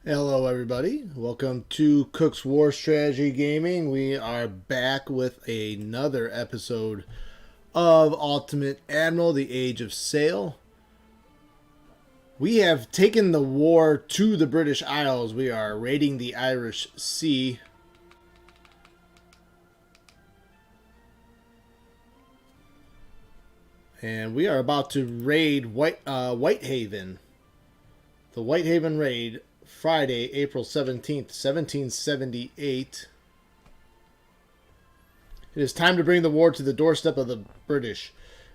Hello everybody, welcome to Cook's War Strategy Gaming. We are back with another episode of Ultimate Admiral, the Age of Sail. We have taken the war to the British Isles. We are raiding the Irish Sea. And we are about to raid Whitehaven. The Whitehaven raid, Friday, April 17th, 1778. It is time to bring the war to the doorstep of the British.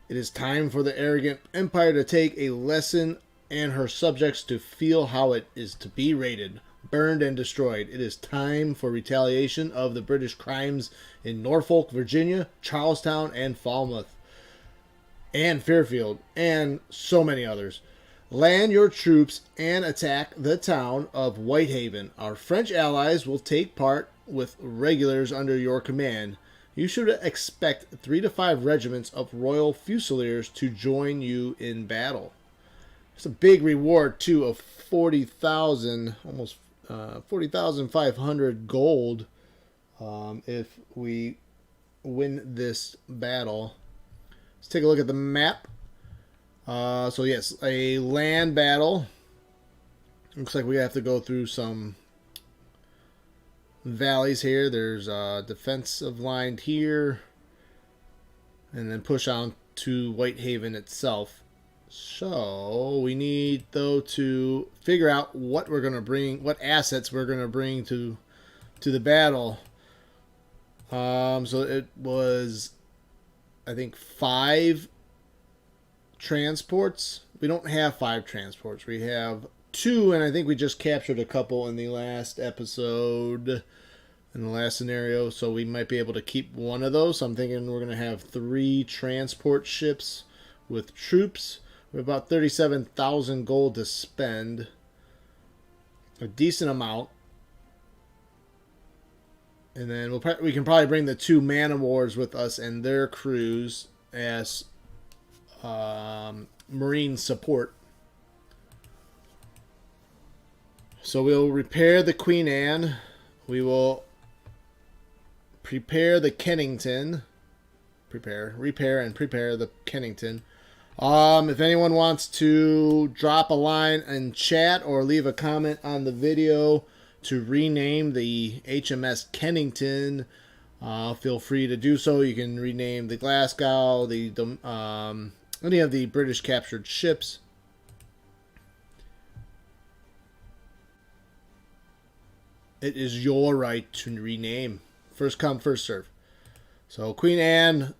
It is time for the arrogant empire to take a lesson and her subjects to feel how it is to be raided, burned, and destroyed. It is time for retaliation of the British crimes in Norfolk, Virginia, Charlestown, and Falmouth, and Fairfield, and so many others. Land your troops and attack the town of Whitehaven. Our French allies will take part with regulars under your command. You should expect 3 to 5 regiments of Royal Fusiliers to join you in battle. It's a big reward, too, of 40,000, almost 40,500 gold if we win this battle. Let's take a look at the map. So yes, a land battle. Looks like we have to go through some valleys here. There's a defensive line here, and then push on to Whitehaven itself. So we need though to figure out what we're gonna bring, what assets we're gonna bring to the battle. So it was, I think, 5 transports. We don't have 5 transports. We have 2, and I think we just captured a couple in the last episode, in the last scenario, so we might be able to keep one of those. So I'm thinking we're going to have 3 transport ships with troops. We have about 37,000 gold to spend. A decent amount. And then we can probably bring the 2 man-of-wars with us and their crews as marine support. So we'll repair the Queen Anne. We will prepare the Kennington. Repair and prepare the Kennington. If anyone wants to drop a line in chat or leave a comment on the video to rename the HMS Kennington, feel free to do so. You can rename the Glasgow, any of the British captured ships. It is your right to rename. First come, first serve. So Queen Anne,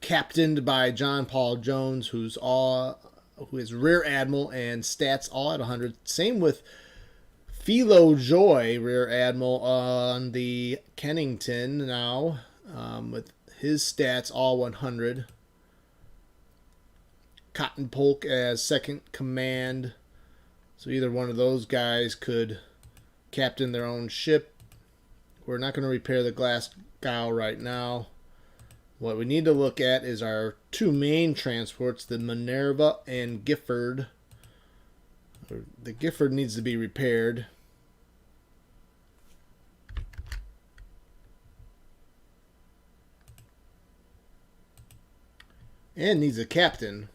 captained by John Paul Jones, who is Rear Admiral and stats all at 100. Same with Philo Joy, Rear Admiral on the Kennington now, with his stats all 100. Cotton Polk as second command. So either one of those guys could captain their own ship. We're not going to repair the Glasgow right now. What we need to look at is our 2 main transports, the Minerva and Gifford. The Gifford needs to be repaired. And needs a captain.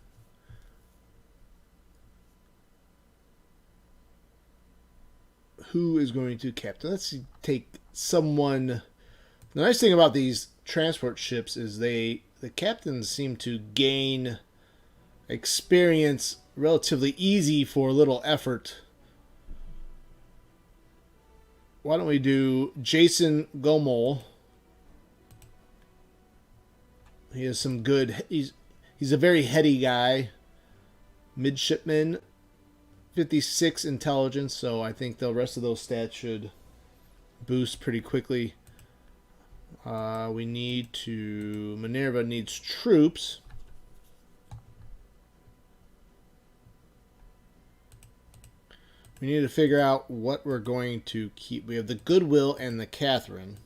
Who is going to captain? Let's take someone. The nice thing about these transport ships is the captains seem to gain experience relatively easy for little effort. Why don't we do Jason Gomol? He has some good. He's a very heady guy. Midshipman. 56 intelligence, so I think the rest of those stats should boost pretty quickly. We need to... Minerva needs troops. We need to figure out what we're going to keep. We have the Goodwill and the Catherine.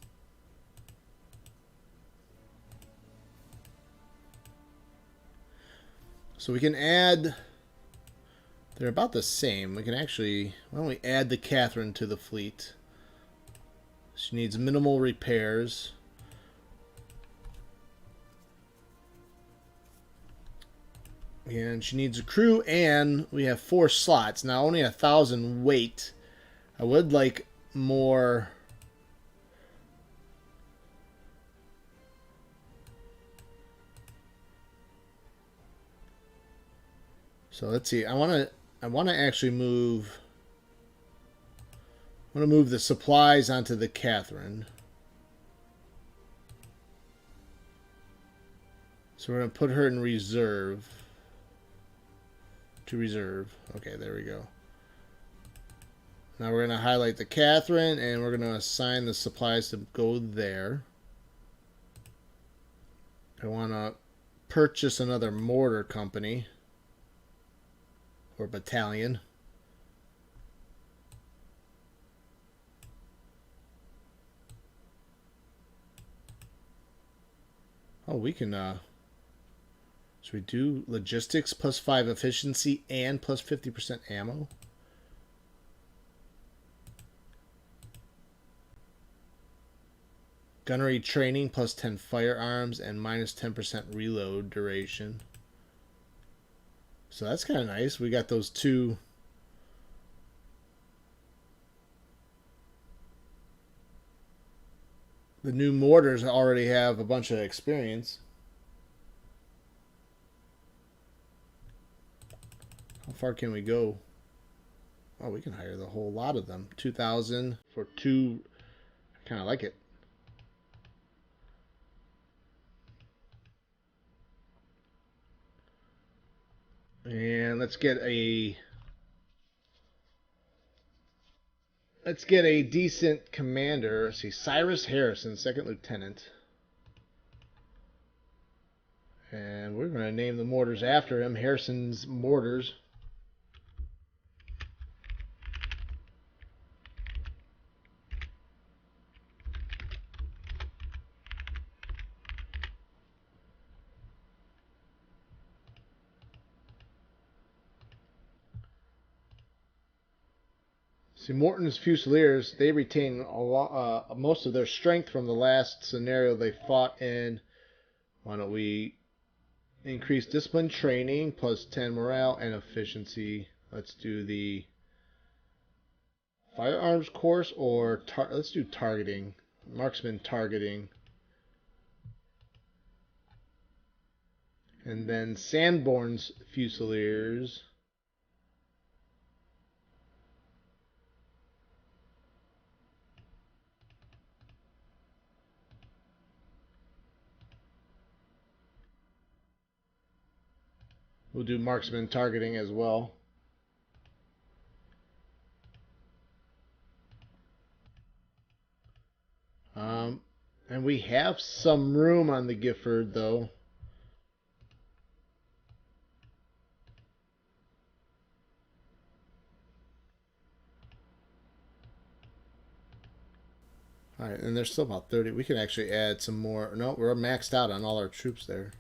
So we can add They're about the same. We can actually... Why don't we add the Catherine to the fleet? She needs minimal repairs. And she needs a crew, and we have 4 slots. Now, only 1,000 weight. I would like more... So let's see. I want to actually move... I want to move the supplies onto the Catherine. So we're going to put her in reserve. To reserve. Okay, there we go. Now we're going to highlight the Catherine, and we're going to assign the supplies to go there. I want to purchase another mortar company. Or battalion. Oh, we can, should we do logistics plus 5 efficiency and plus 50% ammo? Gunnery training plus 10 firearms and minus 10% reload duration. So that's kind of nice. We got those 2. The new mortars already have a bunch of experience. How far can we go? Oh, we can hire the whole lot of them. 2,000 for 2. I kind of like it. And let's get a decent commander. Let's see, Cyrus Harrison, 2nd Lieutenant. And we're going to name the mortars after him, Harrison's Mortars. See, Morton's Fusiliers, they retain most of their strength from the last scenario they fought in. Why don't we increase discipline training plus 10 morale and efficiency? Let's do the firearms course, or let's do targeting. Marksman targeting. And then Sanborn's Fusiliers. We'll do marksman targeting as well. And we have some room on the Gifford, though. Alright, and there's still about 30. We can actually add some more. No, we're maxed out on all our troops there.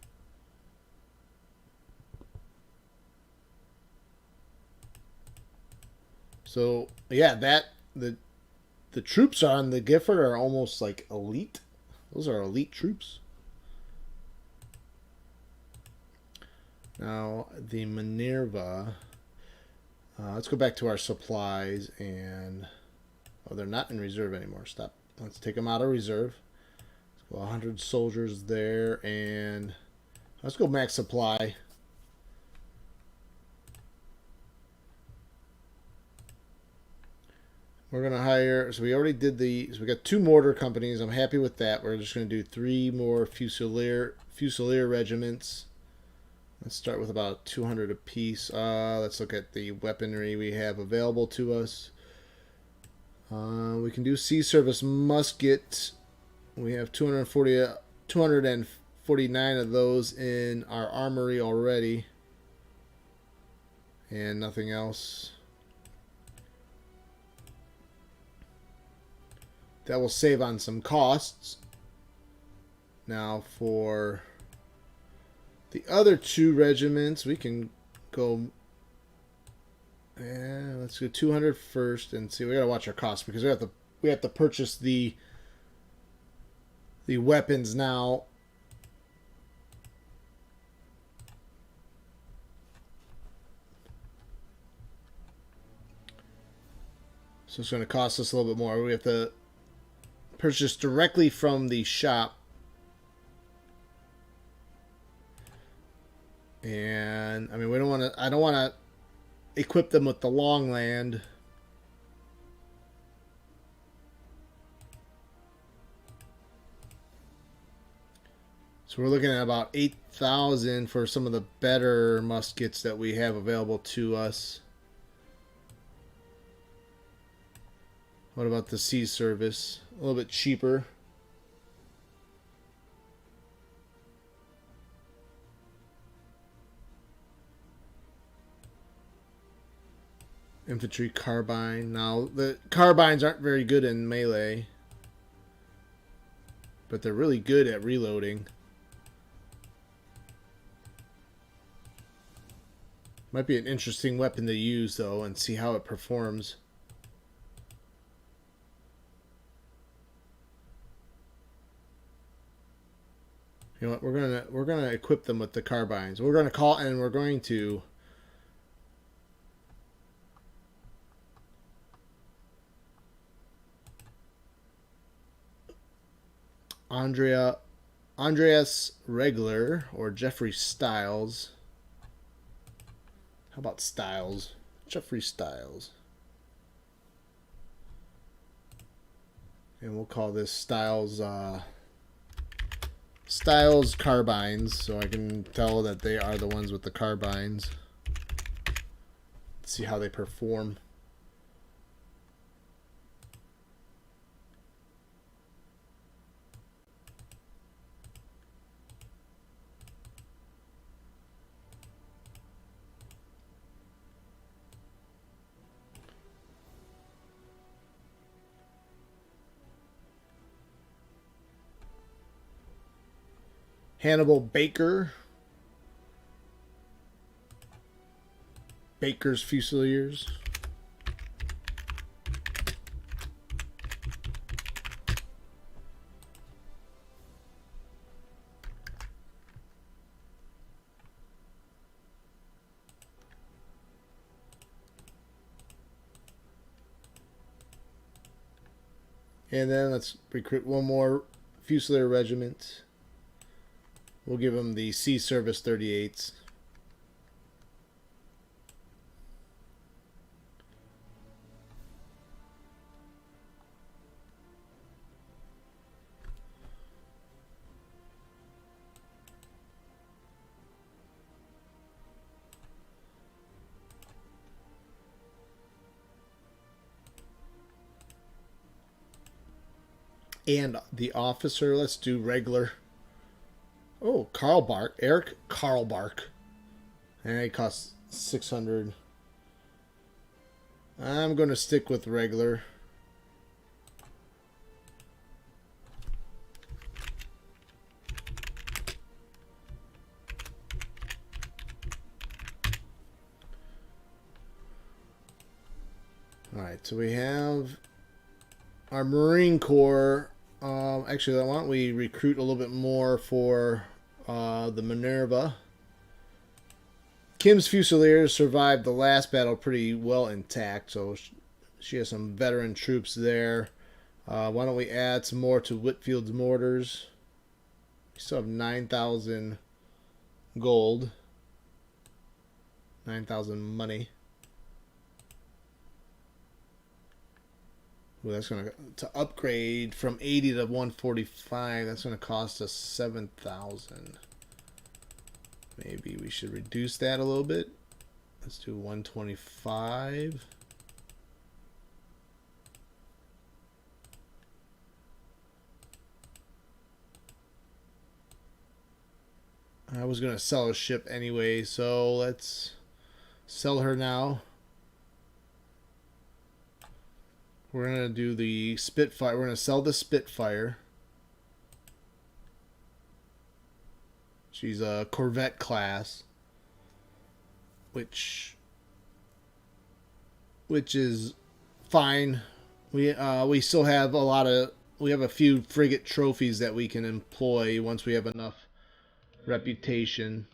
So, yeah, the troops on the Gifford are almost like elite. Those are elite troops. Now, the Minerva. Let's go back to our supplies and... Oh, they're not in reserve anymore. Stop. Let's take them out of reserve. Let's go 100 soldiers there, and let's go max supply. We're going to hire, so we already did so we got 2 mortar companies. I'm happy with that. We're just going to do 3 more Fusilier regiments. Let's start with about 200 apiece. Let's look at the weaponry we have available to us. We can do sea service musket. We have 249 of those in our armory already. And nothing else. That will save on some costs. Now for the other 2 regiments, we can go And let's go 200 first and see. We gotta watch our costs because we have to purchase the weapons now. So it's going to cost us a little bit more. We have to purchase directly from the shop. And I mean, we don't want to. I don't want to equip them with the long land. So we're looking at about 8,000 for some of the better muskets that we have available to us. What about the sea service? A little bit cheaper. Infantry Carbine. Now, the carbines aren't very good in melee, but they're really good at reloading. Might be an interesting weapon to use, though, and see how it performs. You know what? We're gonna equip them with the carbines. We're going to Andreas Regler or Jeffrey Styles. How about Styles? Jeffrey Styles. And we'll call this Styles carbines, so I can tell that they are the ones with the carbines. Let's see how they perform. Hannibal Baker. Baker's Fusiliers. And then let's recruit one more Fusilier regiment. We'll give them the Sea Service 38s. And the officer, let's do regular. Oh, Eric Karlbark. And it costs 600. I'm going to stick with regular. Alright, so we have our Marine Corps. Actually, why don't we recruit a little bit more for the Minerva. Kim's Fusiliers survived the last battle pretty well intact, so she has some veteran troops there. Why don't we add some more to Whitfield's mortars? We still have 9,000 gold. 9,000 money. Ooh, that's going to upgrade from 80 to 145. That's going to cost us 7,000. Maybe we should reduce that a little bit. Let's do 125. I was going to sell a ship anyway, so let's sell her now. We're going to do the Spitfire. We're going to sell the Spitfire. She's a Corvette class, which which is fine. We still have we have a few frigate trophies that we can employ once we have enough reputation.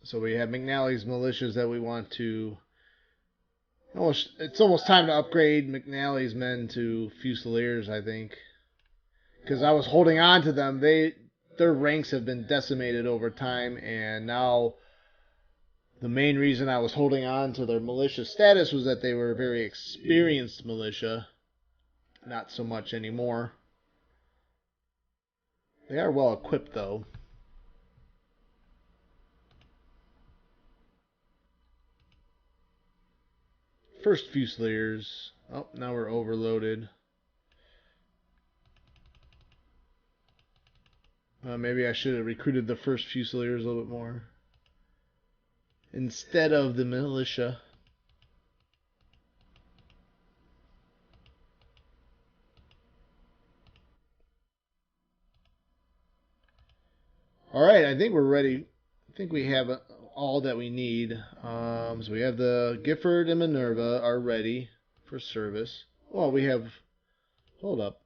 So we have McNally's militias that we want to. It's almost time to upgrade McNally's men to Fusiliers, I think, because I was holding on to them. Their ranks have been decimated over time, and now the main reason I was holding on to their militia status was that they were a very experienced militia. Not so much anymore. They are well equipped, though. First Fusiliers. Oh, now we're overloaded. Maybe I should have recruited the first Fusiliers a little bit more instead of the militia. All right, I think we're ready. I think we have all that we need. So we have the Gifford and Minerva are ready for service. Well, we have. Hold up.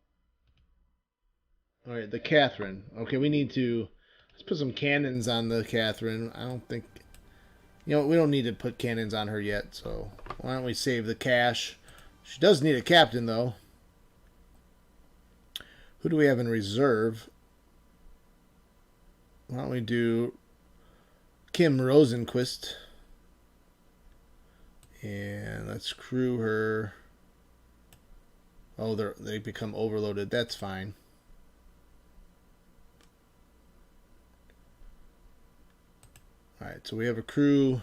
All right, the Catherine. Okay, we need to. Let's put some cannons on the Catherine. I don't think. We don't need to put cannons on her yet, so why don't we save the cash? She does need a captain, though. Who do we have in reserve? Why don't we do Kim Rosenquist? And let's crew her. Oh, they become overloaded. That's fine. Alright, so we have a crew.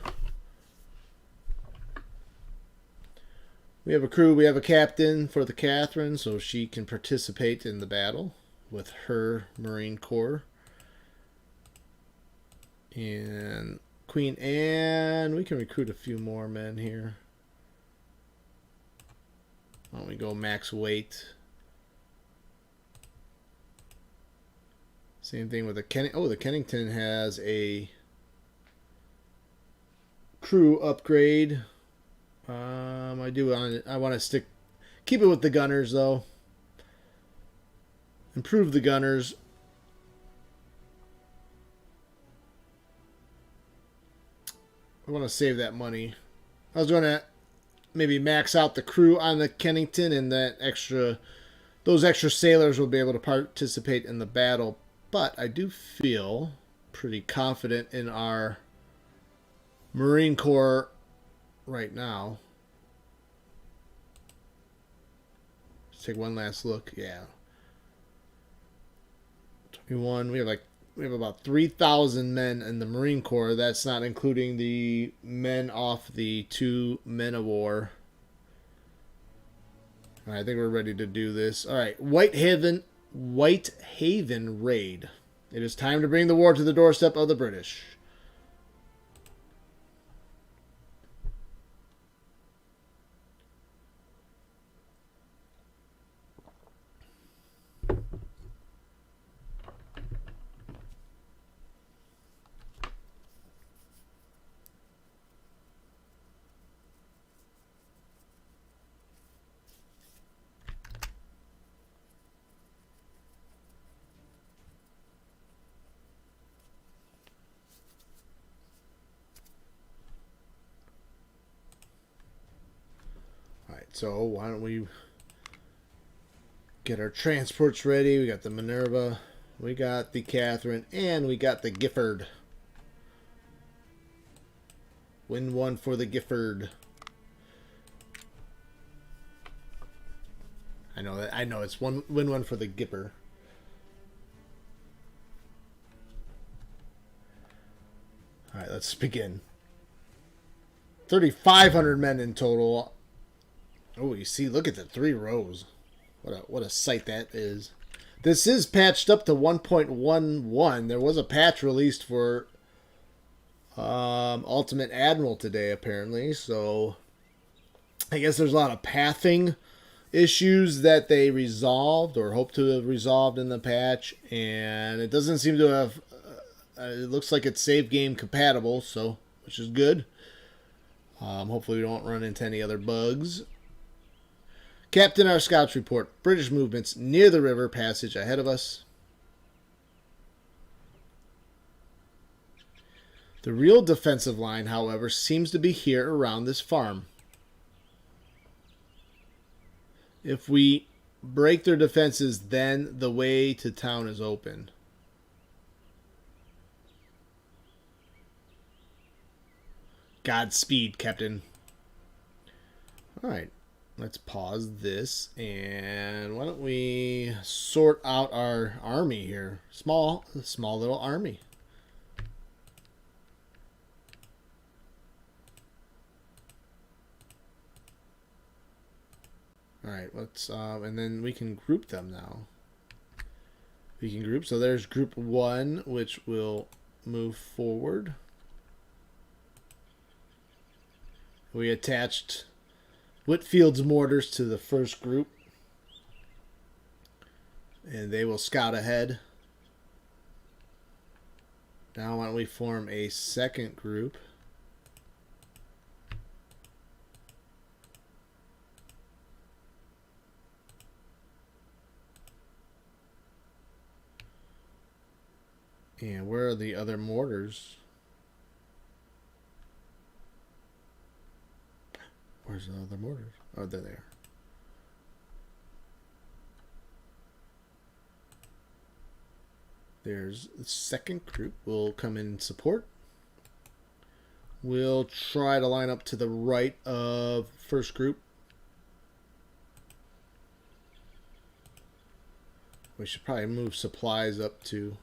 We have a captain for the Catherine, so she can participate in the battle with her Marine Corps. And Queen Anne, we can recruit a few more men here. Why don't we go max weight? Same thing with the the Kennington has a crew upgrade. I want to keep it with the gunners though. Improve the gunners. I want to save that money. I was going to maybe max out the crew on the Kennington, and those extra sailors will be able to participate in the battle. But I do feel pretty confident in our Marine Corps right now. Let's take one last look. Yeah. 21. We have about 3,000 men in the Marine Corps. That's not including the men off the 2 men of war. All right, I think we're ready to do this. All right, Whitehaven raid. It is time to bring the war to the doorstep of the British. So why don't we get our transports ready? We got the Minerva, we got the Catherine, and we got the Gifford. Win one for the Gifford. I know it's win one for the Gipper. All right, let's begin. 3,500 men in total. Oh, you see, look at the 3 rows. What a sight that is. This is patched up to 1.11. There was a patch released for Ultimate Admiral today, apparently. So I guess there's a lot of pathing issues that they resolved or hope to have resolved in the patch. And it doesn't seem to have it looks like it's save game compatible, so which is good. Hopefully we don't run into any other bugs. Captain, our scouts report British movements near the river passage ahead of us. The real defensive line, however, seems to be here around this farm. If we break their defenses, then the way to town is open. Godspeed, Captain. Alright, let's pause this, and why don't we sort out our army here. Small little army. Alright, let's, and then we can group them now. We can group, so there's group 1, which will move forward. We attached Whitfield's mortars to the first group, and they will scout ahead. Now why don't we form a second group. And where are the other mortars? Where's the other mortars? Oh, they're there. There's the second group. Will come in support. We'll try to line up to the right of first group. We should probably move supplies up to...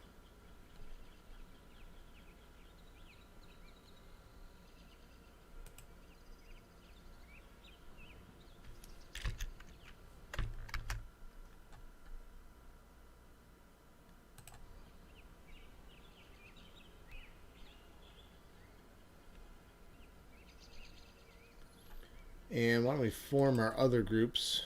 And why don't we form our other groups?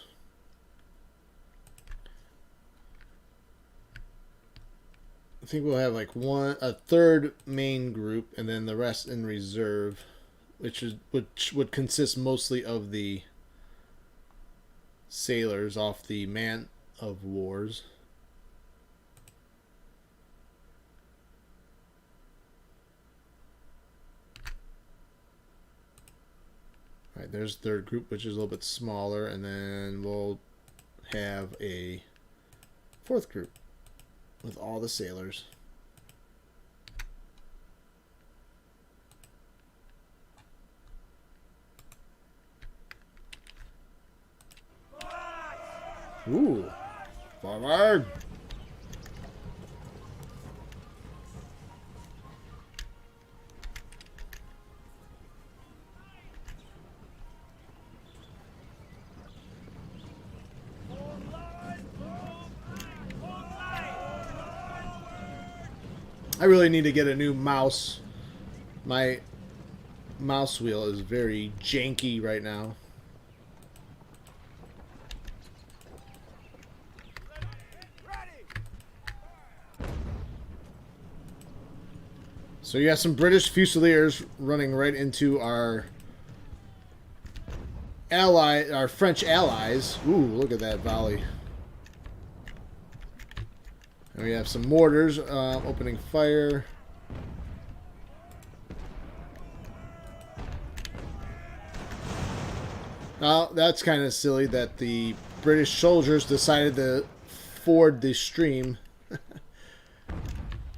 I think we'll have like a third main group, and then the rest in reserve, which would consist mostly of the sailors off the man of wars. Alright, there's third group, which is a little bit smaller, and then we'll have a fourth group with all the sailors. Ooh, forward! I really need to get a new mouse. My mouse wheel is very janky right now. So you have some British Fusiliers running right into our French allies. Ooh, look at that volley. And we have some mortars opening fire. Now, that's kind of silly that the British soldiers decided to ford the stream.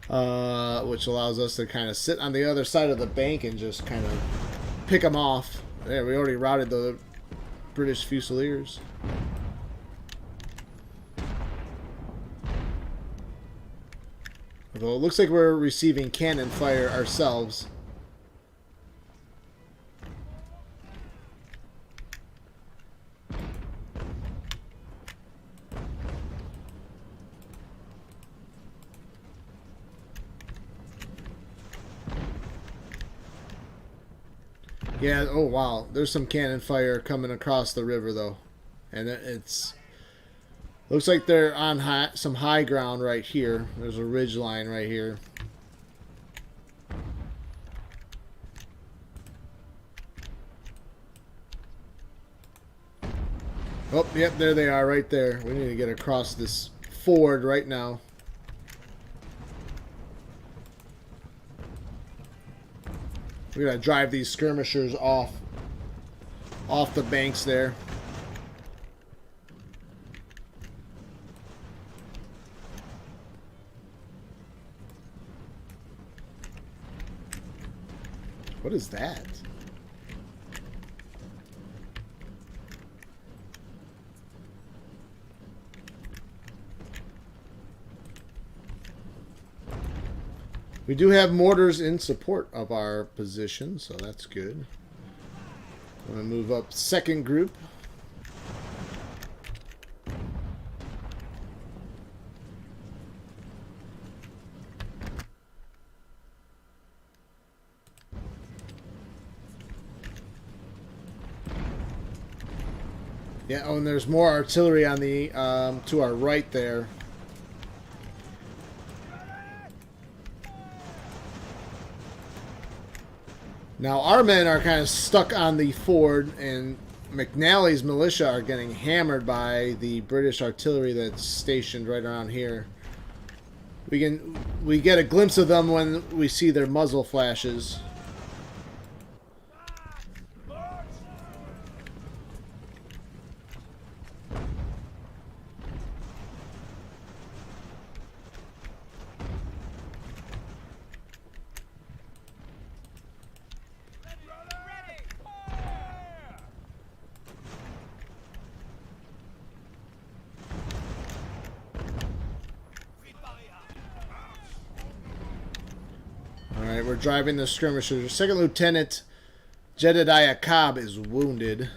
Which allows us to kind of sit on the other side of the bank and just kind of pick them off. There, we already routed the British Fusiliers. Although it looks like we're receiving cannon fire ourselves. Yeah, oh wow, there's some cannon fire coming across the river though. And it's... looks like they're on some high ground right here. There's a ridge line right here. Oh, yep, there they are right there. We need to get across this ford right now. We gotta drive these skirmishers off the banks there. What is that? We do have mortars in support of our position, so that's good. I'm going to move up second group. Yeah, oh, and there's more artillery on the to our right there. Now our men are kind of stuck on the ford, and McNally's militia are getting hammered by the British artillery that's stationed right around here. We get a glimpse of them when we see their muzzle flashes. Alright, we're driving the skirmishers. Second Lieutenant Jedediah Cobb is wounded.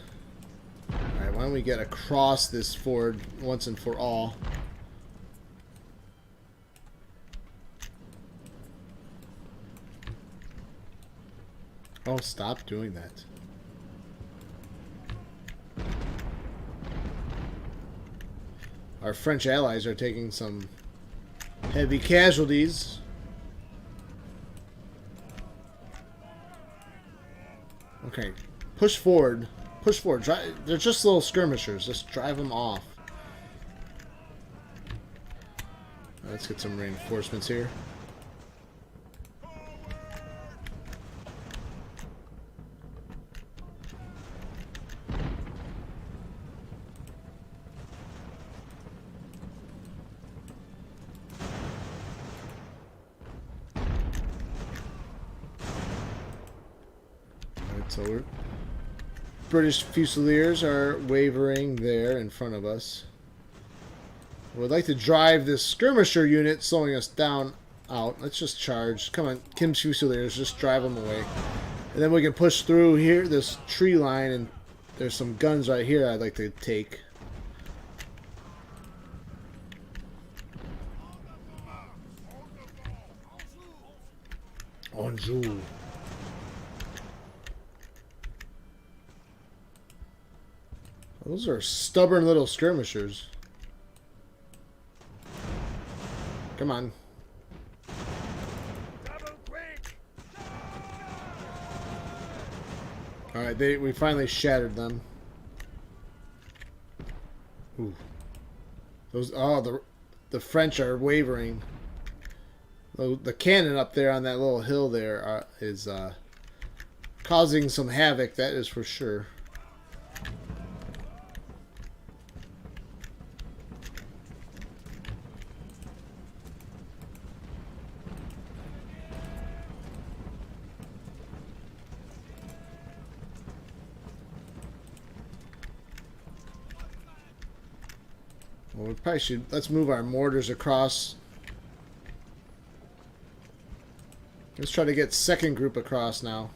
Alright, why don't we get across this ford once and for all? Oh, stop doing that. Our French allies are taking some heavy casualties. Okay, push forward. Push forward. They're just little skirmishers. Just drive them off. Let's get some reinforcements here. So British Fusiliers are wavering there in front of us. We'd like to drive this skirmisher unit slowing us down out. Let's just charge. Come on, Kim's Fusiliers, just drive them away. And then we can push through here, this tree line, and there's some guns right here I'd like to take. Anjou. Those are stubborn little skirmishers. Come on. Alright, we finally shattered them. Ooh. The French are wavering. The cannon up there on that little hill there is causing some havoc, that is for sure. Well, we probably should... Let's move our mortars across. Let's try to get second group across now.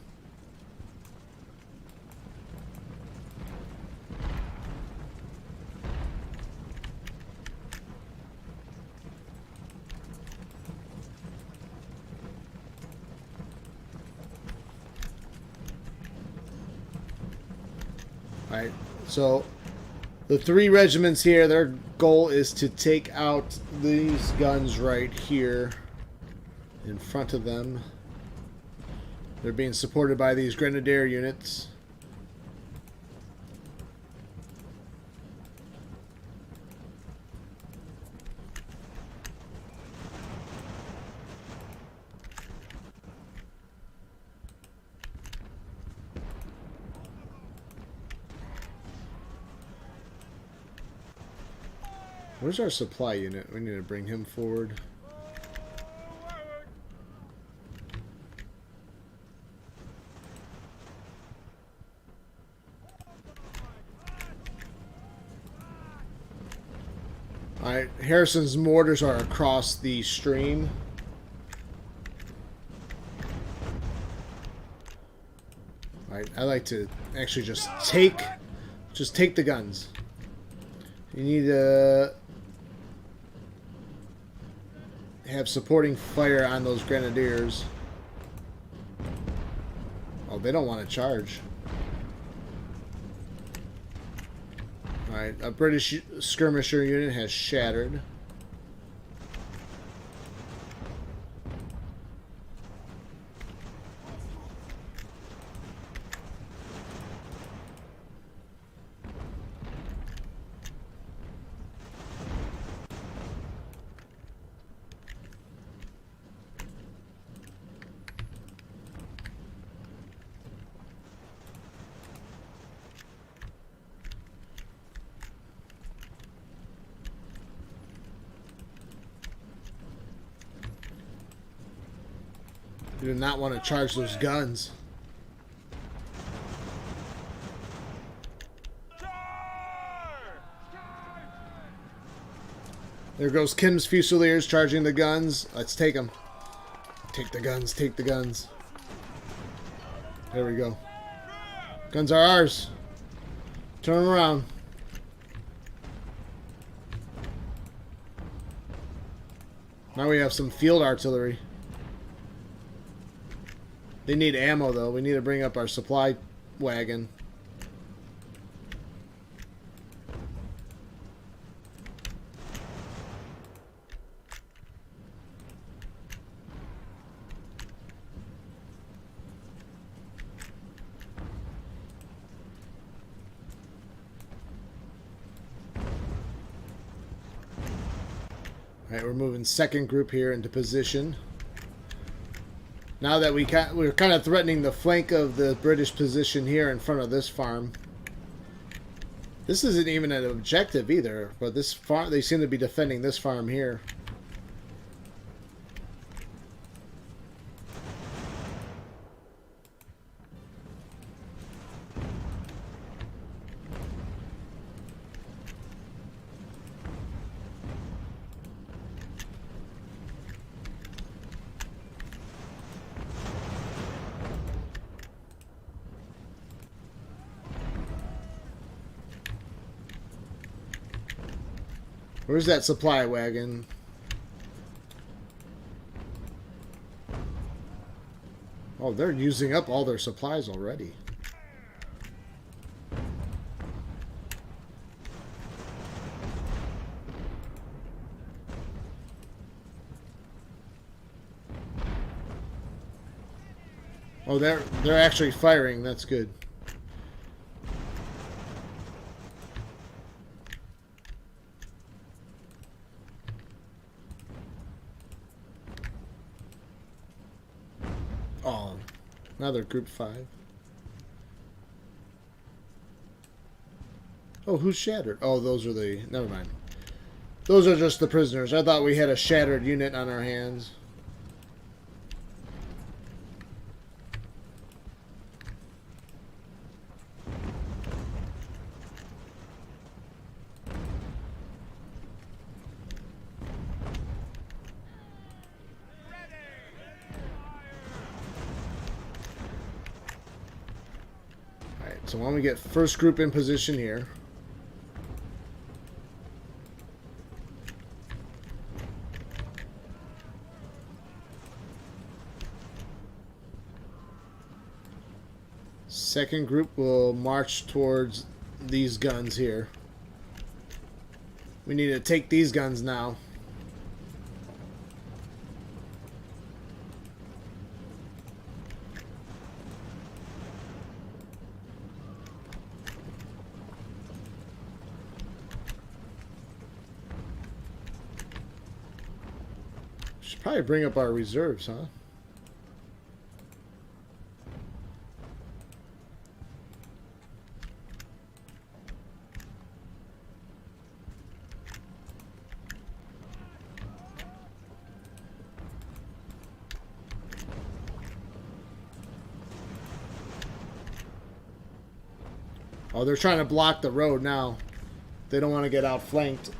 Alright, so the 3 regiments here, their goal is to take out these guns right here in front of them. They're being supported by these grenadier units. Where's our supply unit? We need to bring him forward. Alright, Harrison's mortars are across the stream. Alright, I like to actually just take the guns. You need to have supporting fire on those grenadiers. Oh, they don't want to charge. Alright, a British skirmisher unit has shattered. You do not want to charge those guns. There goes Kim's Fusiliers charging the guns. Let's take them. Take the guns, take the guns. There we go. Guns are ours. Turn them around. Now we have some field artillery. They need ammo, though. We need to bring up our supply wagon. Alright, we're moving second group here into position. Now that we're kind of threatening the flank of the British position here in front of this farm. This isn't even an objective either, but this farm, they seem to be defending this farm here. Where's that supply wagon? Oh, they're using up all their supplies already. Oh, they're actually firing. That's good. Oh, now they're group 5. Oh, who's shattered? Oh, those are the... Never mind. Those are just the prisoners. I thought we had a shattered unit on our hands. So why don't we get first group in position here. Second group will march towards these guns here. We need to take these guns now. Should probably bring up our reserves, huh? Oh, they're trying to block the road now. They don't want to get outflanked.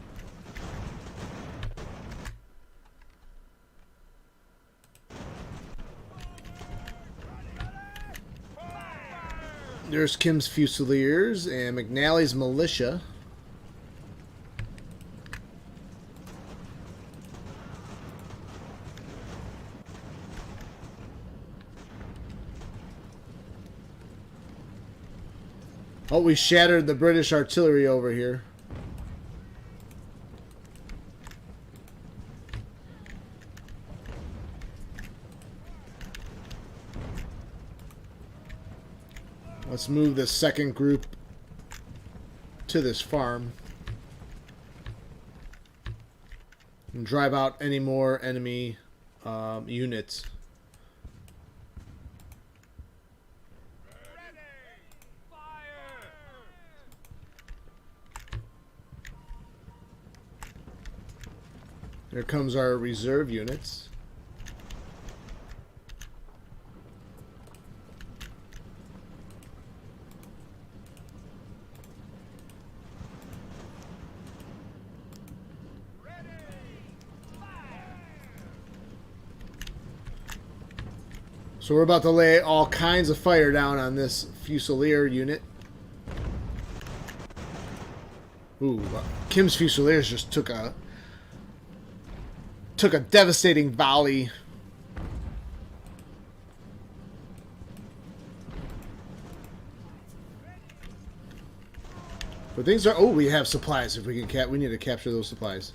There's Kim's Fusiliers and McNally's militia. Oh, we shattered the British artillery over here. Let's move the second group to this farm and drive out any more enemy units. Here comes our reserve units. So we're about to lay all kinds of fire down on this Fusilier unit. Ooh, Kim's Fusiliers just took a devastating volley. But things are... Oh, we have supplies. If we can we need to capture those supplies.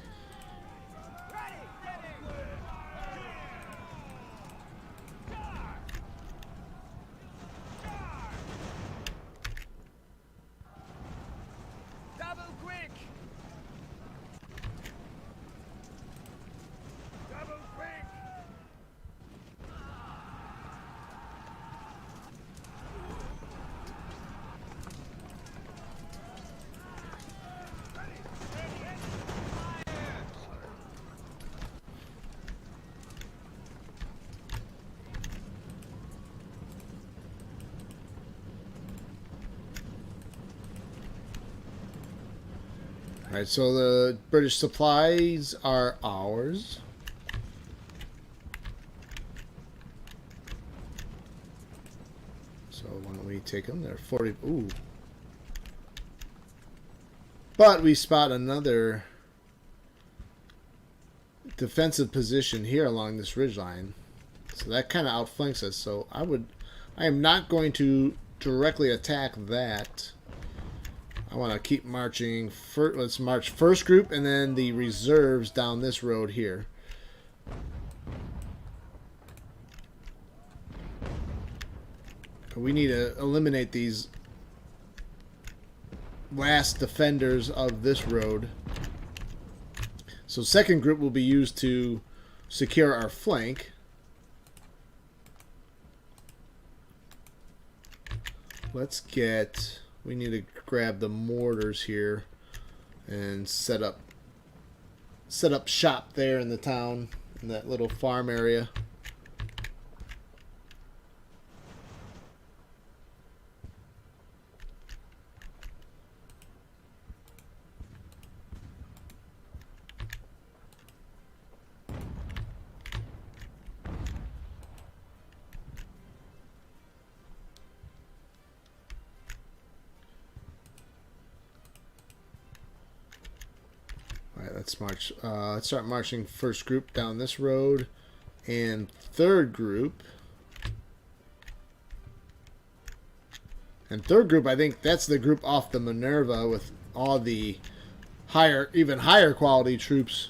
Alright, so the British supplies are ours. So why don't we take them? They're 40... Ooh. But we spot another defensive position here along this ridgeline. So that kind of outflanks us. So I am not going to directly attack that. I want to keep marching. Let's march first group and then the reserves down this road here. We need to eliminate these last defenders of this road. So second group will be used to secure our flank. Let's get... We need to grab the mortars here and set up shop there in the town, in that little farm area. Let's march. Let's start marching first group down this road, and third group. And third group, I think that's the group off the Minerva with all the higher, even higher quality troops.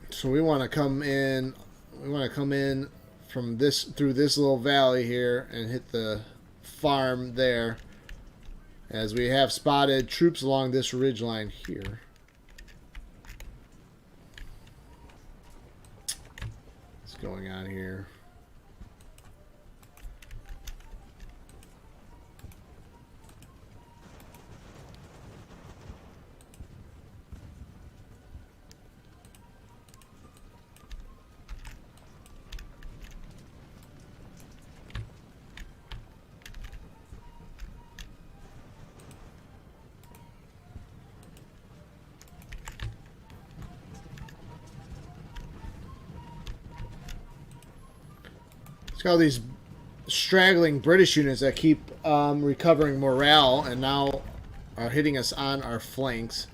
So we want to come in. We want to come in from this through this little valley here and hit the farm there. as we have spotted troops along this ridgeline here. What's going on here? It's got all these straggling British units that keep recovering morale and now are hitting us on our flanks.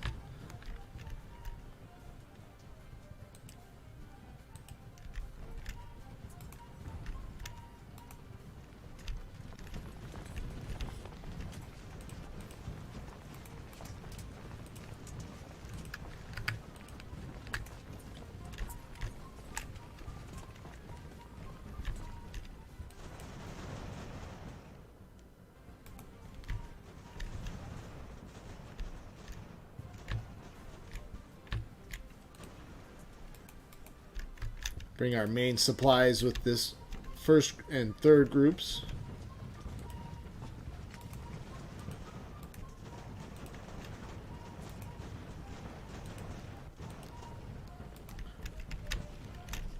Bring our main supplies with this first and third groups.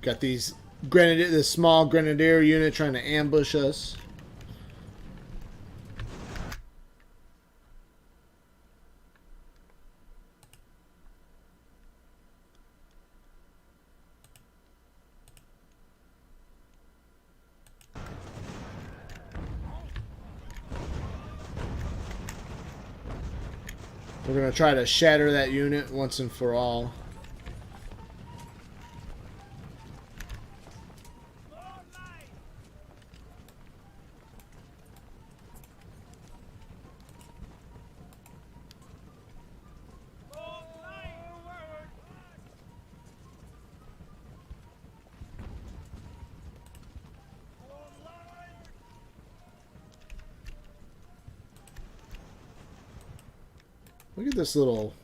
Got these grenadier, this small grenadier unit trying to ambush us. We're going to try to shatter that unit once and for all. Look at this little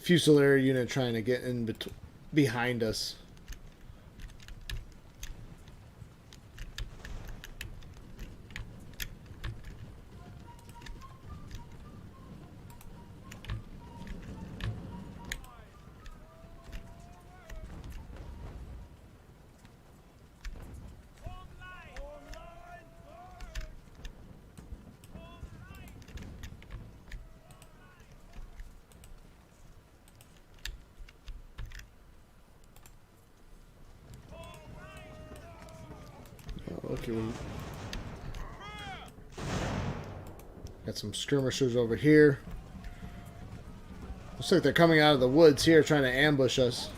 Fusilier unit trying to get in behind us. Okay, got some skirmishers over here. Looks like they're coming out of the woods here trying to ambush us.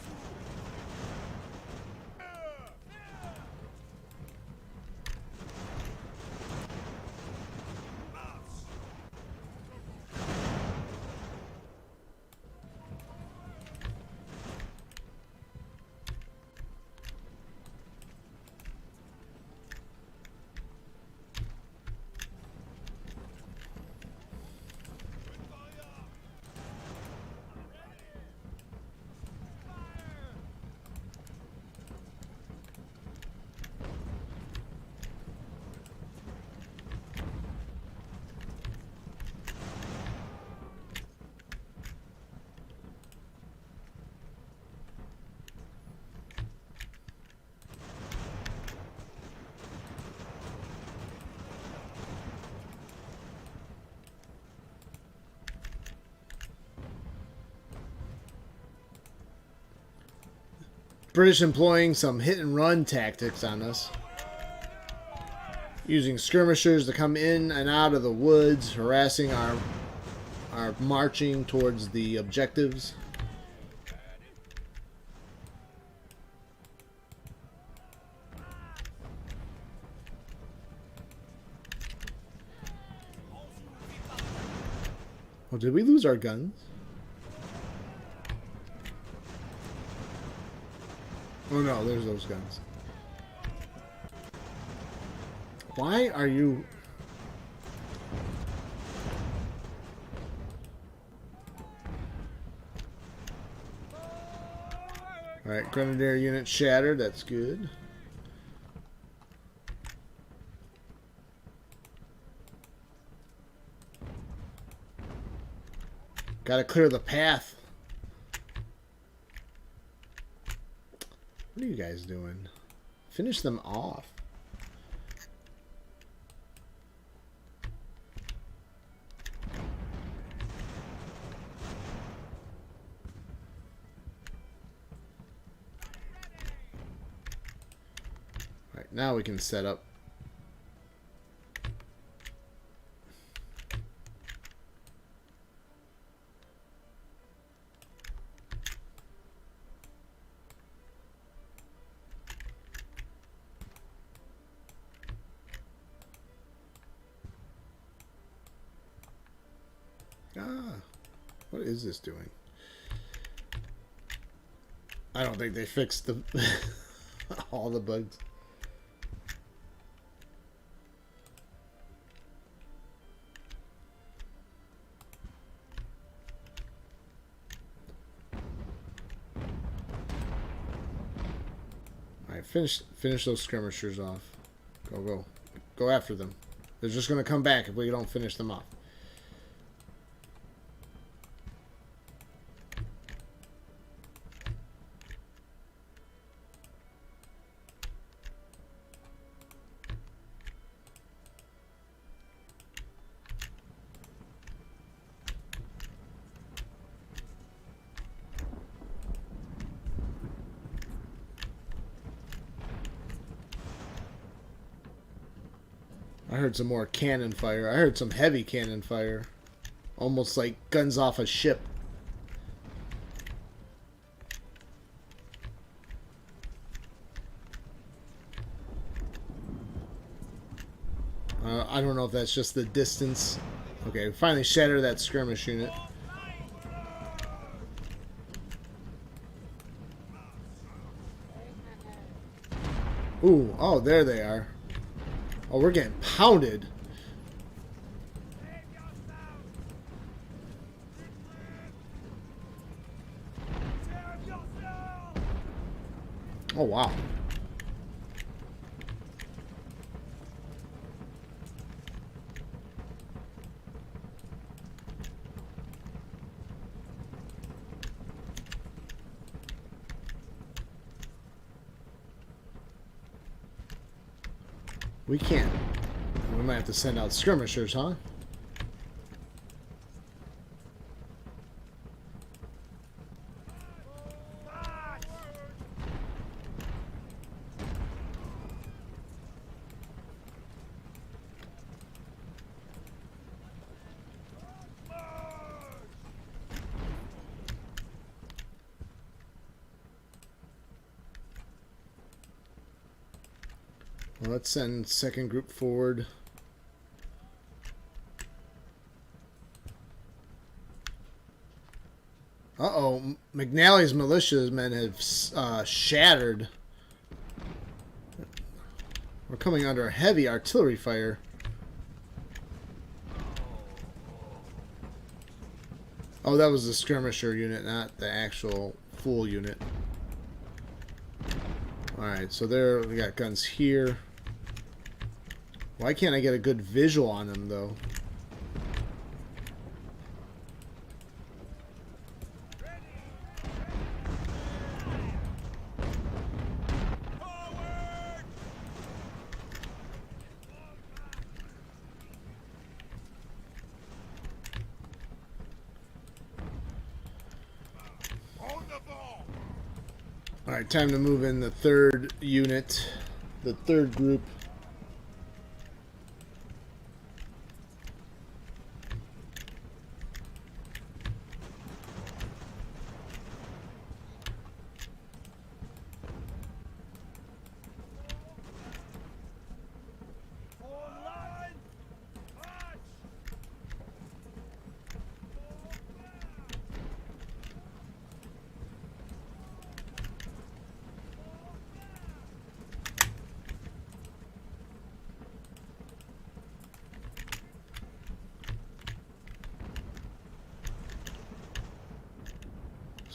British employing some hit and run tactics on us, using skirmishers to come in and out of the woods, harassing our marching towards the objectives. Oh, did we lose our guns? Oh no, there's those guns. Why are you... Alright, Grenadier unit shattered. That's good. Gotta clear the path. What are you guys doing? Finish them off. Alright, now we can set up. What is this doing? I don't think they fixed the all the bugs. Alright, finish those skirmishers off. Go after them. They're just gonna come back if we don't finish them off. I heard some more cannon fire. I heard some heavy cannon fire. Almost like guns off a ship. I don't know if that's just the distance. Okay, finally shattered that skirmish unit. Ooh, oh, there they are. Oh, we're getting pounded. Oh, wow. We can't. We might have to send out skirmishers, huh? Well, let's send second group forward. Uh-oh, McNally's militiamen have shattered. We're coming under heavy artillery fire. Oh, that was the skirmisher unit, not the actual full unit. Alright, so there we got guns here. Why can't I get a good visual on them, though? Alright, time to move in the third unit, the third group.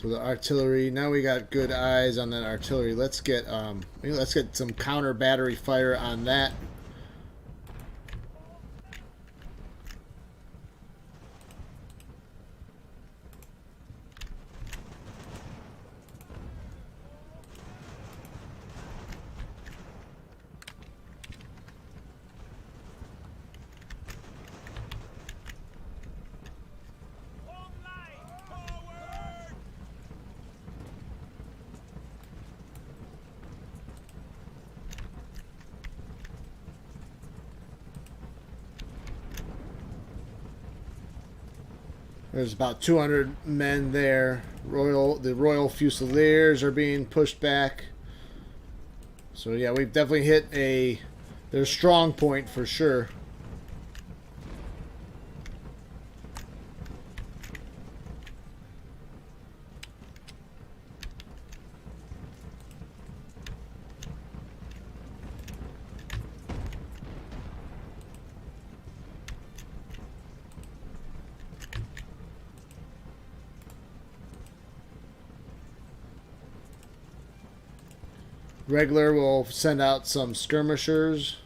for the artillery. Now we got good eyes on that artillery. Let's get some counter battery fire on that. There's about 200 men there. The Royal Fusiliers are being pushed back. So yeah, we've definitely hit their strong point for sure. Regular will send out some skirmishers.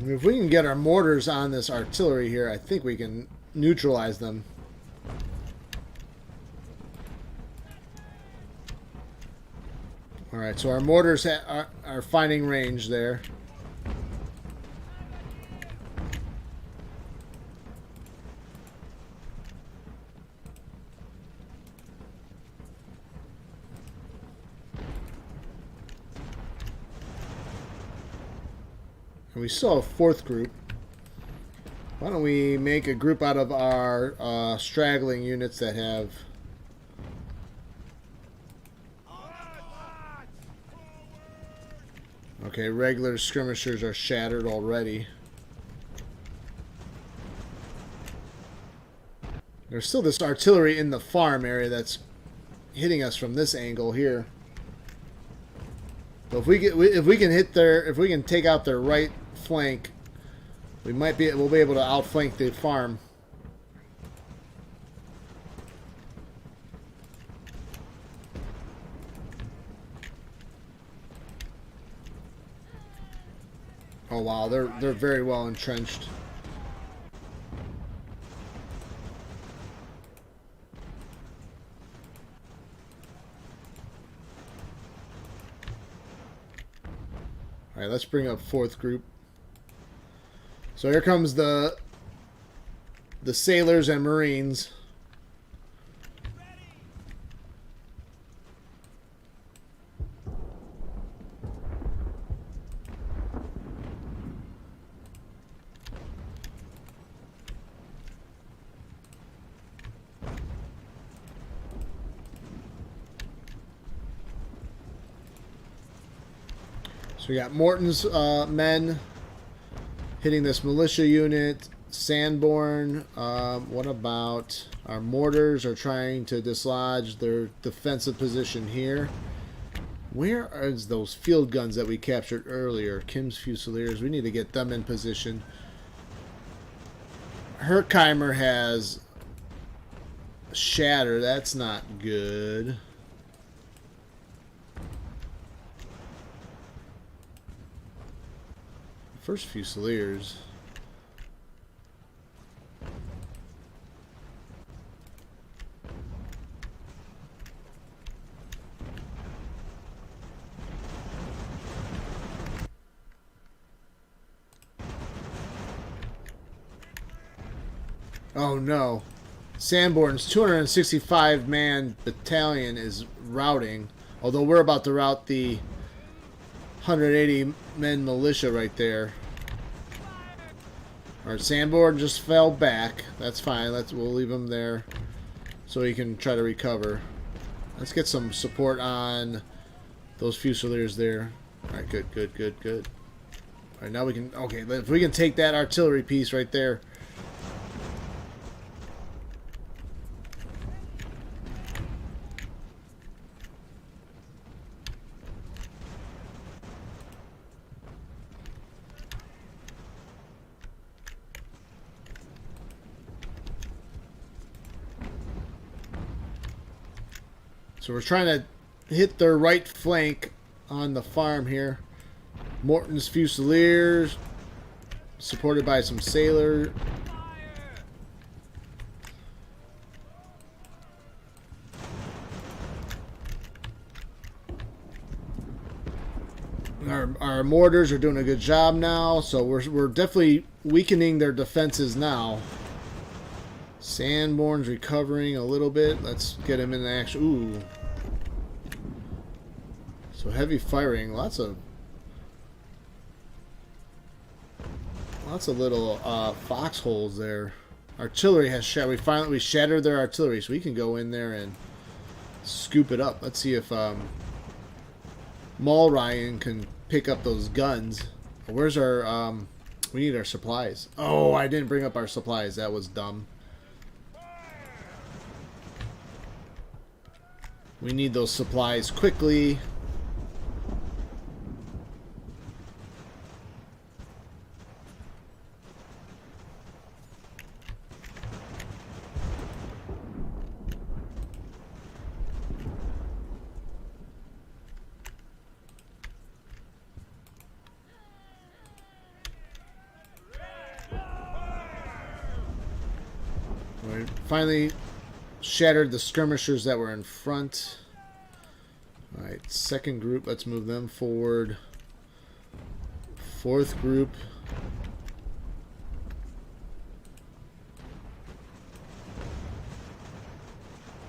If we can get our mortars on this artillery here, I think we can neutralize them. Alright, so our mortars are finding range there. And we still have a fourth group. Why don't we make a group out of our straggling units that have... Okay, regular skirmishers are shattered already. There's still this artillery in the farm area that's hitting us from this angle here. So if we can take out their right flank, we'll be able to outflank the farm. Oh wow, they're very well entrenched. All right, let's bring up fourth group. So here comes the sailors and marines. So we got Morton's men hitting this militia unit. Sanborn. What about our mortars are trying to dislodge their defensive position here. Where are those field guns that we captured earlier? Kim's Fusiliers. We need to get them in position. Herkheimer has shatter. That's not good. First Fusiliers. Oh no. Sanborn's 265-man battalion is routing. Although we're about to rout the 180-men militia right there. Alright, Sanborn just fell back. That's fine. We'll leave him there so he can try to recover. Let's get some support on those Fusiliers there. Alright, good. Alright, now we can... Okay, if we can take that artillery piece right there. So we're trying to hit their right flank on the farm here. Morton's Fusiliers, supported by some sailors. Our mortars are doing a good job now, so we're definitely weakening their defenses now. Sanborn's recovering a little bit. Let's get him in the action. Ooh. So heavy firing, lots of little foxholes there. Artillery has shattered. We shattered their artillery, so we can go in there and scoop it up. Let's see if Ryan can pick up those guns. Where's our we need our supplies. Oh, I didn't bring up our supplies. That was dumb. We need those supplies quickly. We finally shattered the skirmishers that were in front. Alright, second group, let's move them forward. Fourth group.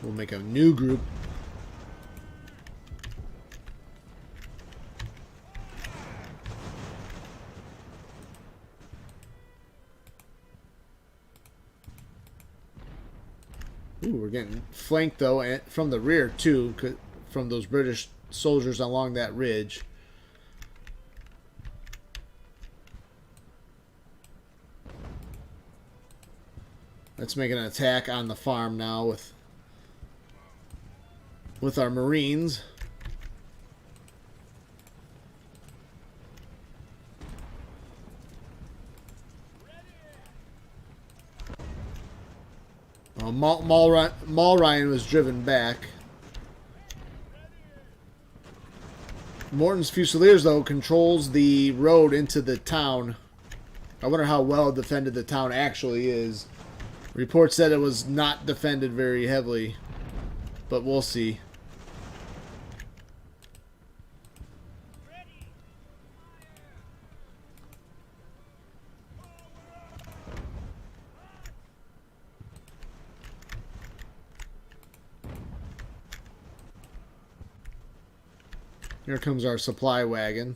We'll make a new group. Ooh, we're getting flanked though, and from the rear too, from those British soldiers along that ridge. Let's make an attack on the farm now with our Marines. Ryan was driven back. Morton's Fusiliers, though, controls the road into the town. I wonder how well defended the town actually is. Reports said it was not defended very heavily, but we'll see. Here comes our supply wagon,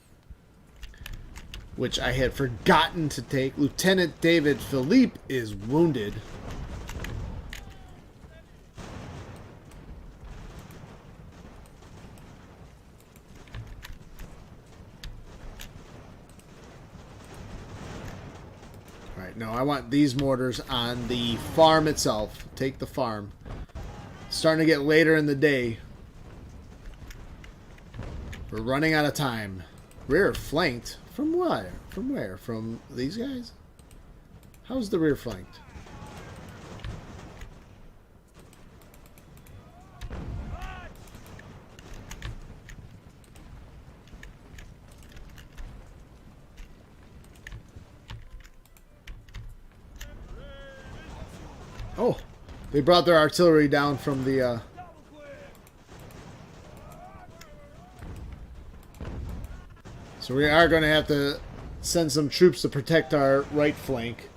which I had forgotten to take. Lieutenant David Philippe is wounded. Alright, no, I want these mortars on the farm itself. Take the farm. Starting to get later in the day. We're running out of time. Rear flanked? From where? From where? From these guys? How's the rear flanked? Oh, they brought their artillery down from the so we are going to have to send some troops to protect our right flank.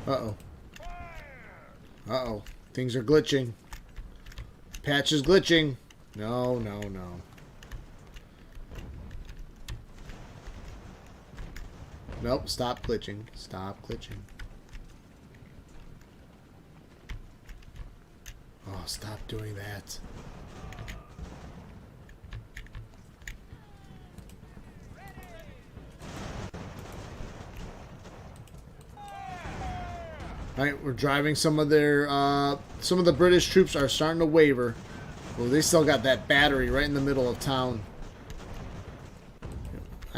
Uh-oh. Uh-oh. Things are glitching. Patch is glitching. No, no, no. Nope, stop glitching. Stop glitching. Oh, stop doing that. Alright, we're driving some of their, some of the British troops are starting to waver. Well, they still got that battery right in the middle of town.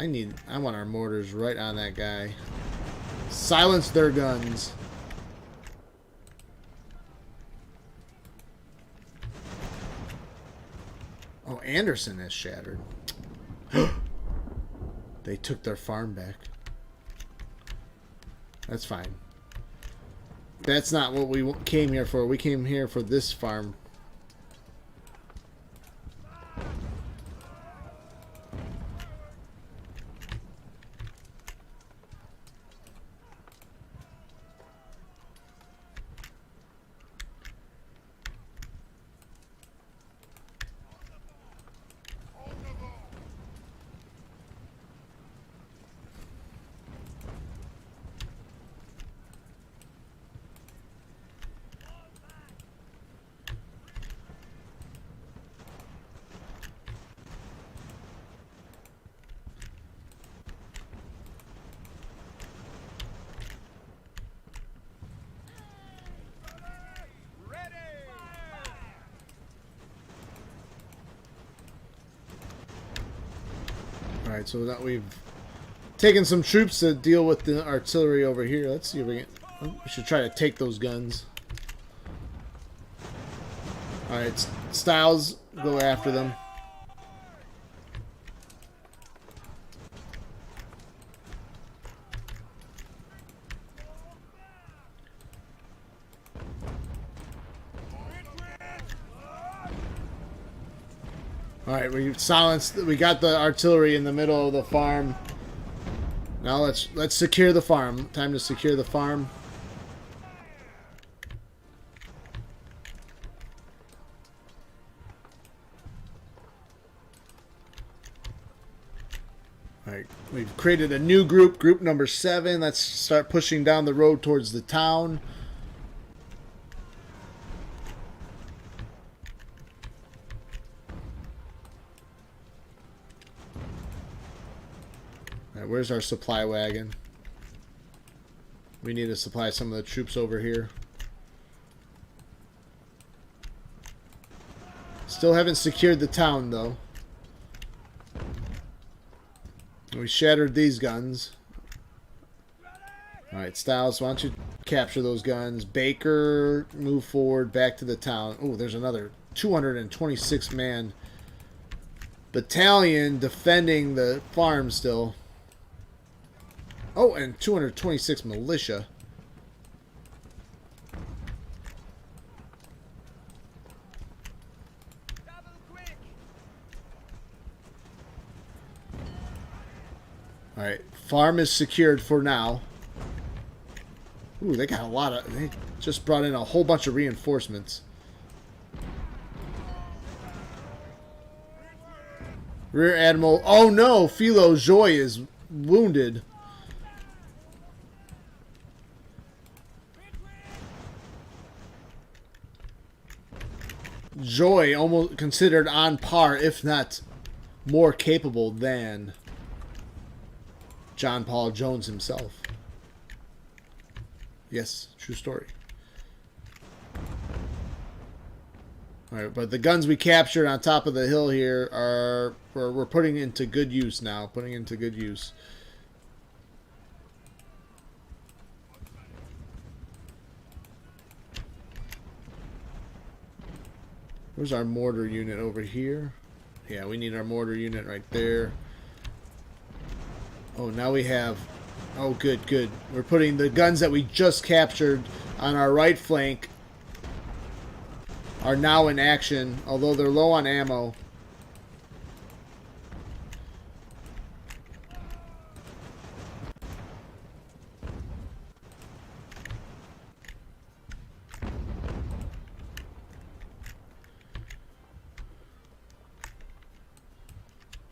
I want our mortars right on that guy. Silence their guns. Oh, Anderson is shattered. They took their farm back. That's fine. That's not what we came here for. We came here for this farm. Alright, so that we've taken some troops to deal with the artillery over here. Let's see if we can... we should try to take those guns. Alright, Styles, go after them. Alright, we silenced. We got the artillery in the middle of the farm. Now let's secure the farm. Time to secure the farm. Alright, we've created a new group, group number 7. Let's start pushing down the road towards the town. Where's our supply wagon? We need to supply some of the troops over here. Still haven't secured the town, though. We shattered these guns. Alright, Styles, why don't you capture those guns? Baker, move forward back to the town. Oh, there's another 226-man battalion defending the farm still. Oh, and 226 militia. Alright, farm is secured for now. Ooh, they got a lot of... They just brought in a whole bunch of reinforcements. Rear Admiral... Oh no! Philo Joy is wounded. Joy almost considered on par, if not more capable than John Paul Jones himself. Yes, true story. Alright, but the guns we captured on top of the hill here are we're putting into good use now. Putting into good use. Where's our mortar unit over here? Yeah, we need our mortar unit right there. Oh, now we have... Oh, good, good. We're putting the guns that we just captured on our right flank are now in action, although they're low on ammo.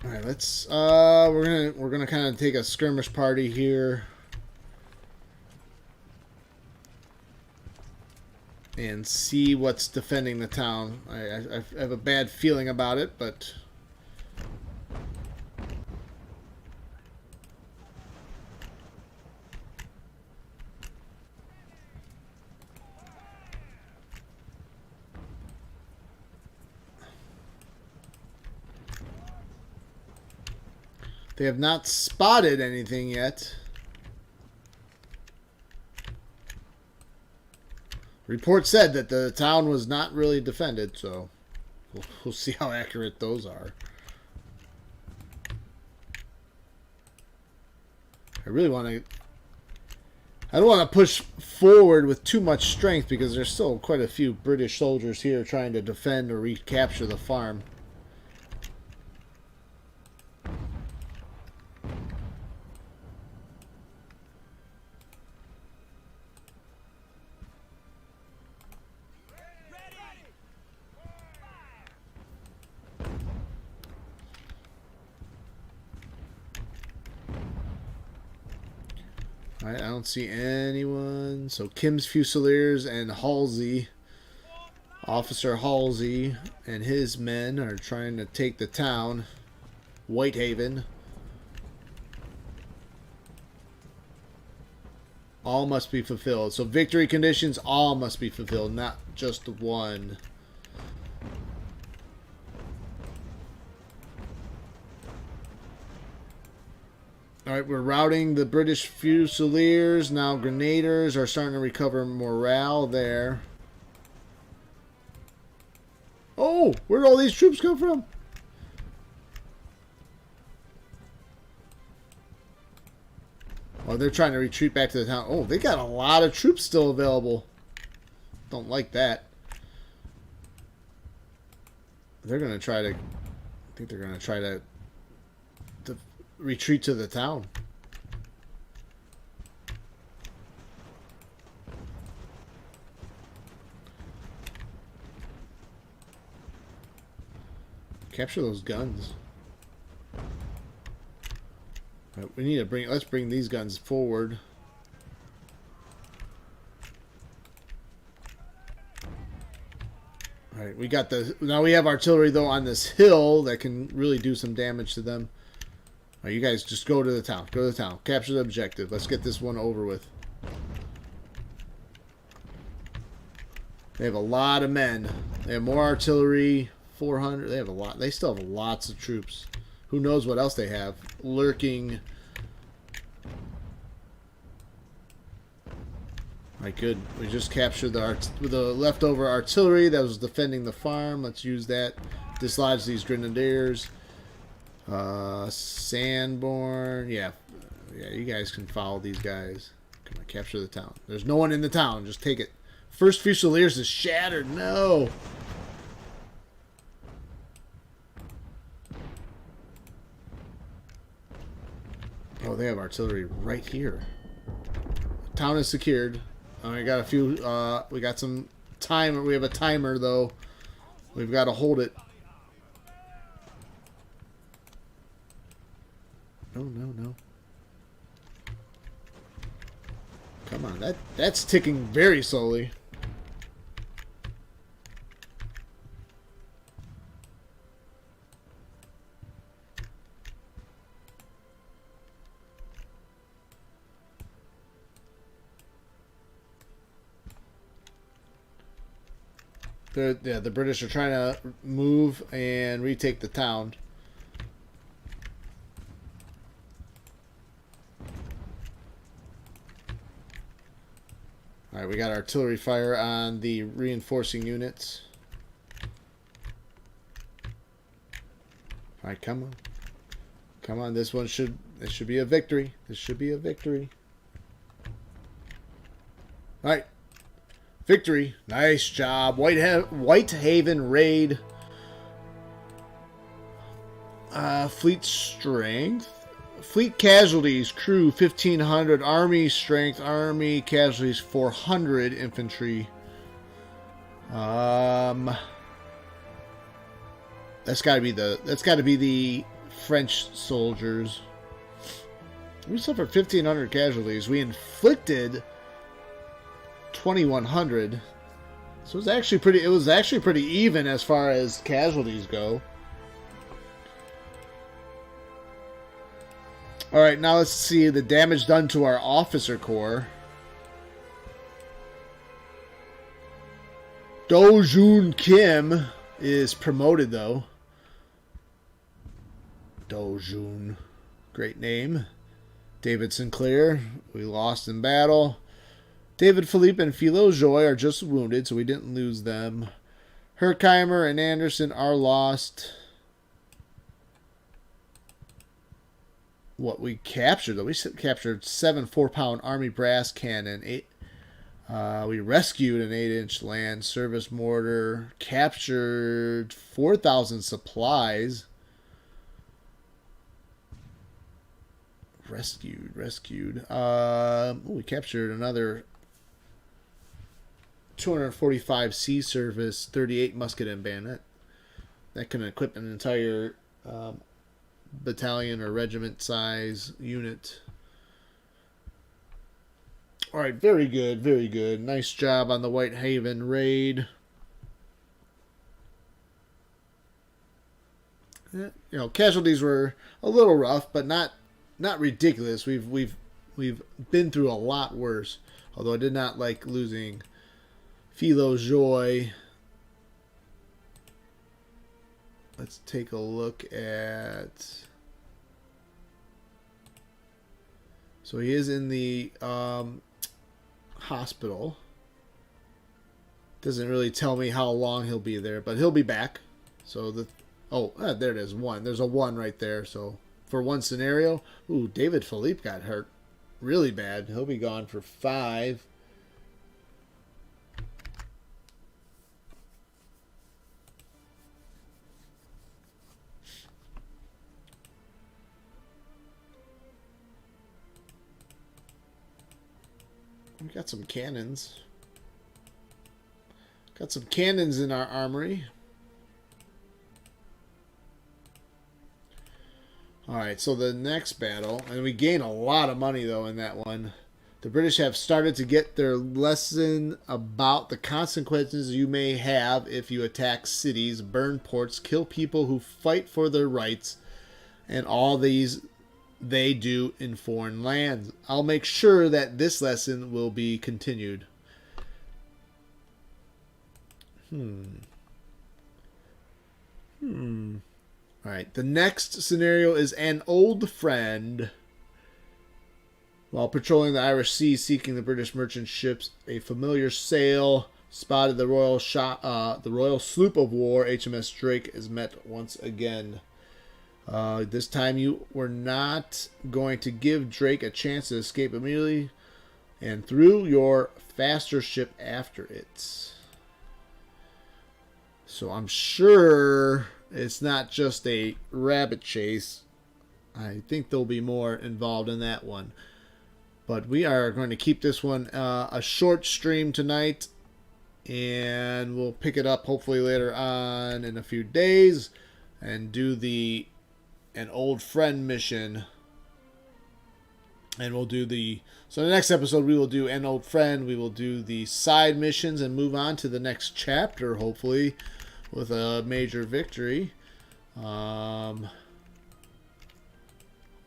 All right, let's we're gonna kind of take a skirmish party here and see what's defending the town. I have a bad feeling about it, but they have not spotted anything yet. Report said that the town was not really defended, so we'll see how accurate those are. I don't want to push forward with too much strength because there's still quite a few British soldiers here trying to defend or recapture the farm. I don't see anyone. So Kim's Fusiliers and Halsey, Officer Halsey and his men are trying to take the town, Whitehaven. All must be fulfilled. So victory conditions, all must be fulfilled, not just one. Alright, we're routing the British Fusiliers. Now Grenadiers are starting to recover morale there. Oh, where'd all these troops come from? Oh, they're trying to retreat back to the town. Oh, they got a lot of troops still available. Don't like that. They're going to try to... I think they're going to try to retreat to the town. Capture those guns. Right, we need to bring. Let's bring these guns forward. All right, we got the. Now we have artillery though on this hill that can really do some damage to them. All right, you guys just go to the town. Go to the town. Capture the objective. Let's get this one over with. They have a lot of men. They have more artillery. 400. They have a lot. They still have lots of troops. Who knows what else they have lurking. Alright, good. We just captured the leftover artillery that was defending the farm. Let's use that. Dislodge these grenadiers. Sanborn. Yeah, you guys can follow these guys. Come on, capture the town. There's no one in the town. Just take it. First Fusiliers is shattered. No. Oh, they have artillery right here. Town is secured. I got a few. We got some time. We have a timer though. We've got to hold it. No. Come on, that's ticking very slowly. The British are trying to move and retake the town. Alright, we got artillery fire on the reinforcing units. Alright, come on. Come on, this should be a victory. This should be a victory. Alright. Victory. Nice job. Whitehaven raid. Fleet strength. Fleet casualties. Crew 1,500. Army strength. Army casualties 400. Infantry. That's got to be the French soldiers. We suffered 1,500 casualties. We inflicted 2,100. So it was actually pretty. It was actually pretty even as far as casualties go. All right, now let's see the damage done to our officer corps. Do Jun Kim is promoted though. Do Jun, great name. David Sinclair, we lost in battle. David Philippe and Philo Joy are just wounded, so we didn't lose them. Herkheimer and Anderson are lost. What we captured, though, we captured 7 4-pound Army brass cannon. We rescued an 8-inch land service mortar. Captured 4,000 supplies. Rescued. We captured another 245 sea service, 38 musket and bayonet. That can equip an entire battalion or regiment size unit. All right, very good, very good. Nice job on the Whitehaven raid. You know, casualties were a little rough, but not ridiculous. We've been through a lot worse. Although I did not like losing Philo Joy. Let's take a look at. So he is in the hospital. Doesn't really tell me how long he'll be there, but he'll be back. So there it is. 1. There's a 1 right there. So for one scenario, ooh, David Philippe got hurt really bad. He'll be gone for 5. We got some cannons. Got some cannons in our armory. Alright, so the next battle, and we gain a lot of money though in that one. The British have started to get their lesson about the consequences you may have if you attack cities, burn ports, kill people who fight for their rights, and all these they do in foreign lands. I'll make sure that this lesson will be continued. Alright, the next scenario is an old friend. While patrolling the Irish Sea seeking the British merchant ships, a familiar sail spotted the royal sloop of war, HMS Drake, is met once again. This time you were not going to give Drake a chance to escape immediately and threw your faster ship after it. So I'm sure it's not just a rabbit chase. I think there'll be more involved in that one. But we are going to keep this one a short stream tonight. And we'll pick it up hopefully later on in a few days. And do an old friend mission. And we'll do so the next episode we will do an old friend. We will do the side missions and move on to the next chapter hopefully. With a major victory. We'll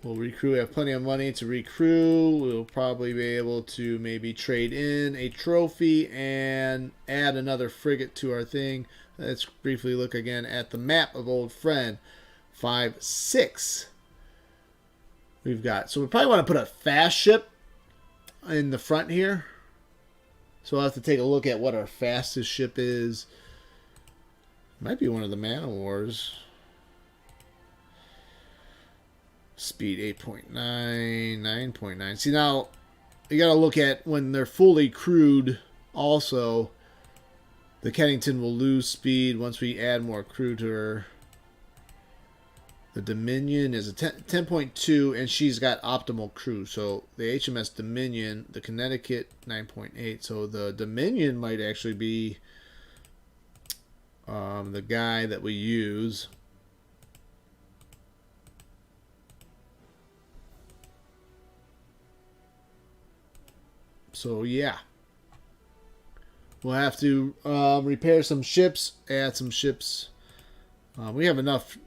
recruit. We have plenty of money to recruit. We'll probably be able to maybe trade in a trophy and add another frigate to our thing. Let's briefly look again at the map of Old Friend. 5, 6. We've got. So we probably want to put a fast ship in the front here. So we'll have to take a look at what our fastest ship is. Might be one of the Man of Wars. Speed 8.9, 9.9. See, now you got to look at when they're fully crewed also. The Kennington will lose speed once we add more crew to her. The Dominion is a 10.2, and she's got optimal crew. So the HMS Dominion, the Connecticut, 9.8. So the Dominion might actually be the guy that we use. So yeah, we'll have to repair some ships, add some ships. We have enough.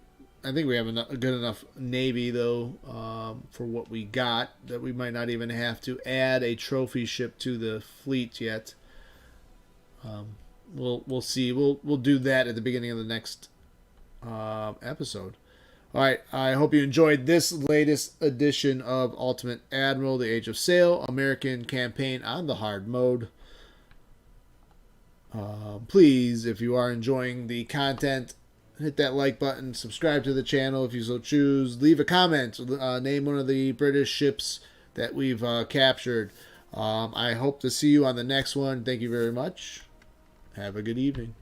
I think we have a good enough navy though for what we got, that we might not even have to add a trophy ship to the fleet yet. We'll see. We'll do that at the beginning of the next episode. All right. I hope you enjoyed this latest edition of Ultimate Admiral: The Age of Sail American Campaign on the hard mode. Please, if you are enjoying the content, hit that like button, subscribe to the channel if you so choose, leave a comment, name one of the British ships that we've captured. I hope to see you on the next one. Thank you very much. Have a good evening.